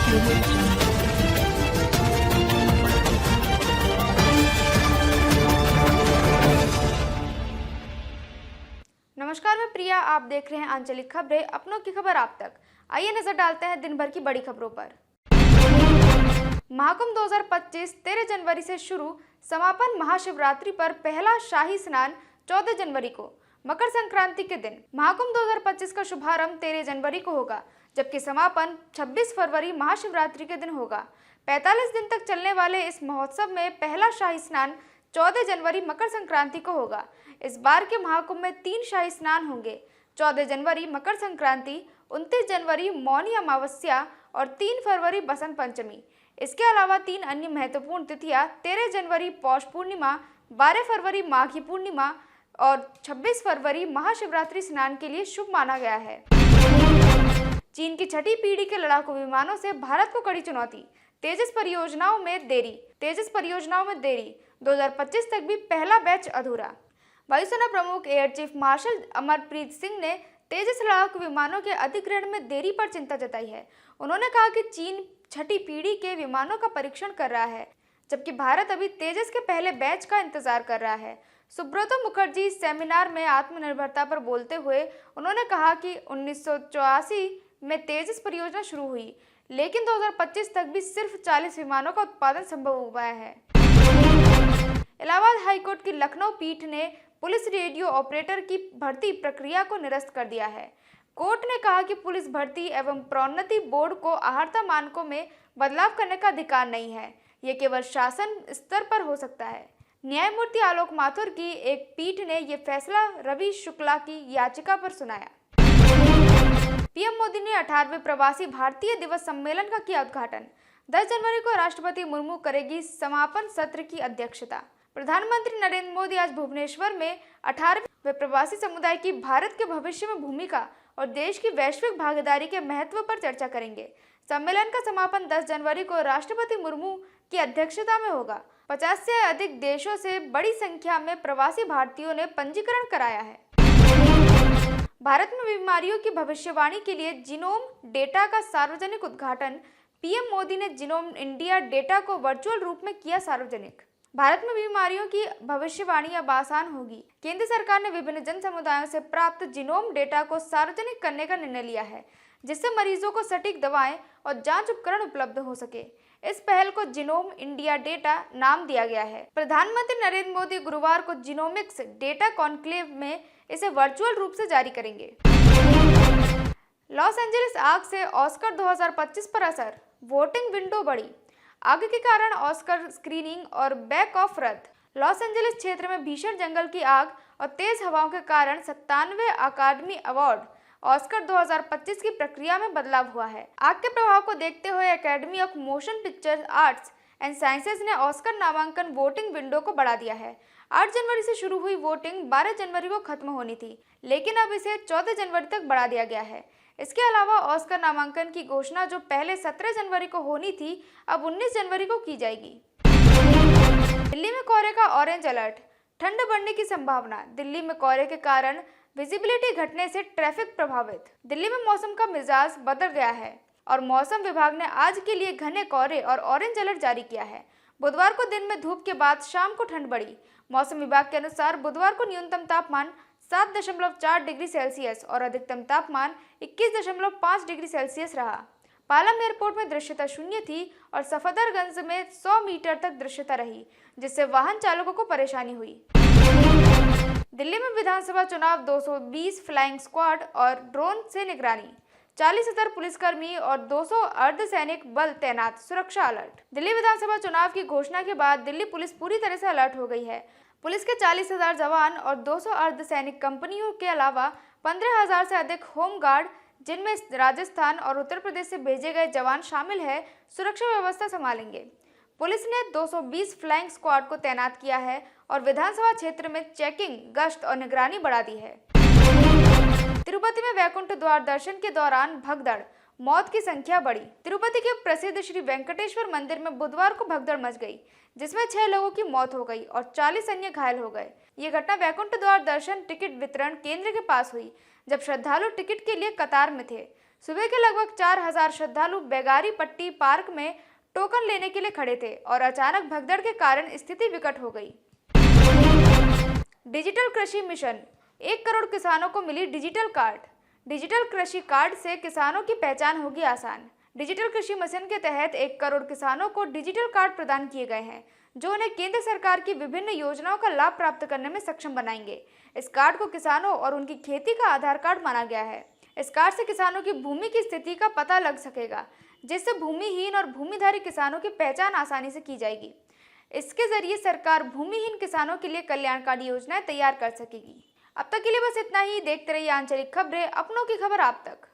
नमस्कार, मैं प्रिया। आप देख रहे हैं आंचलिक खबरें, अपनों की खबर आप तक। आइए नजर डालते हैं दिन भर की बड़ी खबरों पर। महाकुंभ 2025 13 जनवरी से शुरू, समापन महाशिवरात्रि पर पहला शाही स्नान 14 जनवरी को, मकर संक्रांति के दिन। महाकुंभ 2025 का शुभारंभ 13 जनवरी को होगा, जबकि समापन 26 फरवरी महाशिवरात्रि के दिन होगा। 45 दिन तक चलने वाले इस महोत्सव में पहला शाही स्नान 14 जनवरी मकर संक्रांति को होगा। इस बार के महाकुंभ में 3 शाही स्नान होंगे। 14 जनवरी मकर संक्रांति, 29 जनवरी मौनी अमावस्या और 3 फरवरी बसंत पंचमी। इसके अलावा 3 अन्य महत्वपूर्ण तिथियां 13 जनवरी पौष पूर्णिमा, 12 फरवरी माघी पूर्णिमा और 26 फरवरी महाशिवरात्रि स्नान के लिए शुभ माना गया है। चीन की छठी पीढ़ी के लड़ाकू विमानों से भारत को कड़ी चुनौती। तेजस परियोजनाओं में देरी, 2025 तक भी पहला बैच अधूरा। वायुसेना प्रमुख air chief marshal Amarpreet Singh ने तेजस लड़ाकू विमानों के अधिग्रहण में देरी पर चिंता जताई है। उन्होंने कहा कि चीन छठी पीढ़ी के विमानों का परीक्षण कर रहा है, जबकि भारत अभी तेजस के पहले बैच का इंतजार कर रहा है। सुब्रतो मुखर्जी सेमिनार में आत्मनिर्भरता पर बोलते हुए उन्होंने कहा कि 1984 में तेजस परियोजना शुरू हुई, लेकिन 2025 तक भी सिर्फ 40 विमानों का उत्पादन संभव हो पाया है। इलाहाबाद हाईकोर्ट की लखनऊ पीठ ने पुलिस रेडियो ऑपरेटर की भर्ती प्रक्रिया को निरस्त कर दिया है। कोर्ट ने कहा कि पुलिस भर्ती एवं प्रोन्नति बोर्ड को अहर्ता मानकों में बदलाव करने का अधिकार नहीं है, ये केवल शासन स्तर पर हो सकता है। न्यायमूर्ति आलोक माथुर की एक पीठ ने ये फैसला रवि शुक्ला की याचिका पर सुनाया। पीएम मोदी ने 18वें प्रवासी भारतीय दिवस सम्मेलन का किया उद्घाटन। 10 जनवरी को राष्ट्रपति मुर्मू करेगी समापन सत्र की अध्यक्षता। प्रधानमंत्री नरेंद्र मोदी आज भुवनेश्वर में 18वें प्रवासी समुदाय की भारत के भविष्य में भूमिका और देश की वैश्विक भागीदारी के महत्व पर चर्चा करेंगे। सम्मेलन का समापन 10 जनवरी को राष्ट्रपति मुर्मू की अध्यक्षता में होगा। 50 से अधिक देशों से बड़ी संख्या में प्रवासी भारतीयों ने पंजीकरण कराया है। भारत में बीमारियों की भविष्यवाणी के लिए जीनोम डेटा का सार्वजनिक उद्घाटन। पीएम मोदी ने जीनोम इंडिया डेटा को वर्चुअल रूप में किया सार्वजनिक। भारत में बीमारियों की भविष्यवाणी अब आसान होगी। केंद्र सरकार ने विभिन्न जन समुदायों से प्राप्त जीनोम डेटा को सार्वजनिक करने का निर्णय लिया है, जिससे मरीजों को सटीक दवाएं और जांच उपकरण उपलब्ध हो सके। इस पहल को जीनोम इंडिया डेटा नाम दिया गया है। प्रधानमंत्री नरेंद्र मोदी गुरुवार को जीनोमिक्स डेटा कॉन्क्लेव में इसे वर्चुअल रूप से जारी करेंगे। लॉस एंजलिस आग से ऑस्कर 2025 पर असर, वोटिंग विंडो बढ़ी। आग के कारण ऑस्कर स्क्रीनिंग और बैक ऑफ रद्द। लॉस एंजलिस क्षेत्र में भीषण जंगल की आग और तेज हवाओं के कारण 97वें अकादमी अवार्ड ऑस्कर 2025 की प्रक्रिया में बदलाव हुआ है। आग के प्रभाव को देखते हुए academy of motion picture arts and sciences ने ऑस्कर नामांकन वोटिंग विंडो को बढ़ा दिया है। 8 जनवरी से शुरू हुई वोटिंग 12 जनवरी को खत्म होनी थी, लेकिन अब इसे 14 जनवरी तक बढ़ा दिया गया है। इसके अलावा ऑस्कर नामांकन की घोषणा जो पहले 17 जनवरी को होनी थी, अब 19 जनवरी को की जाएगी। दिल्ली में कोहरे का ऑरेंज अलर्ट, ठंड बढ़ने की संभावना। दिल्ली में कोहरे के कारण विजिबिलिटी घटने से ट्रैफिक प्रभावित। दिल्ली में मौसम का मिजाज बदल गया है और मौसम विभाग ने आज के लिए घने कोहरे और ऑरेंज अलर्ट जारी किया है। बुधवार को दिन में धूप के बाद शाम को ठंड बढ़ी। मौसम विभाग के अनुसार बुधवार को न्यूनतम तापमान 7.4 डिग्री सेल्सियस और अधिकतम तापमान 21.5 डिग्री सेल्सियस रहा। पालम एयरपोर्ट में दृश्यता शून्य थी और सफदरगंज में 100 मीटर तक दृश्यता रही, जिससे वाहन चालकों को परेशानी हुई। दिल्ली में विधानसभा चुनाव, 220 फ्लाइंग स्क्वाड और ड्रोन से निगरानी। 40,000 पुलिसकर्मी और 200 अर्धसैनिक बल तैनात, सुरक्षा अलर्ट। दिल्ली विधानसभा चुनाव की घोषणा के बाद दिल्ली पुलिस पूरी तरह से अलर्ट हो गई है। पुलिस के 40,000 जवान और 200 अर्धसैनिक कंपनियों के अलावा 15,000 से अधिक होम गार्ड, जिनमें राजस्थान और उत्तर प्रदेश से भेजे गए जवान शामिल है, सुरक्षा व्यवस्था संभालेंगे। पुलिस ने 220 फ्लाइंग स्क्वाड को तैनात किया है और विधानसभा क्षेत्र में चेकिंग, गश्त और निगरानी बढ़ा दी है। तिरुपति में वैकुंठ द्वार दर्शन के दौरान भगदड़, मौत की संख्या बढ़ी। तिरुपति के प्रसिद्ध श्री वेंकटेश्वर मंदिर में बुधवार को भगदड़ मच गई, जिसमें 6 लोगों की मौत हो गई और 40 अन्य घायल हो गए। ये घटना वैकुंठ द्वार दर्शन टिकट वितरण केंद्र के पास हुई, जब श्रद्धालु टिकट के लिए कतार में थे। सुबह के लगभग 4000 श्रद्धालु बेगारी पट्टी पार्क में टोकन लेने के लिए खड़े थे और अचानक भगदड़ के कारण स्थिति विकट हो गई। डिजिटल कृषि मिशन, 1 करोड़ किसानों को मिली डिजिटल कार्ड। डिजिटल कृषि कार्ड से किसानों की पहचान होगी आसान। डिजिटल कृषि मिशन के तहत 1 करोड़ किसानों को डिजिटल कार्ड प्रदान किए गए हैं, जो उन्हें केंद्र सरकार की विभिन्न योजनाओं का लाभ प्राप्त करने में सक्षम बनाएंगे। इस कार्ड को किसानों और उनकी खेती का आधार कार्ड माना गया है। इस कार्ड से किसानों की भूमि की स्थिति का पता लग सकेगा, जिससे भूमिहीन और भूमिधारी किसानों की पहचान आसानी से की जाएगी। इसके जरिए सरकार भूमिहीन किसानों के लिए कल्याणकारी योजनाएं तैयार कर सकेगी। अब तक के लिए बस इतना ही। देखते रहिए आंचलिक खबरें, अपनों की खबर आप तक।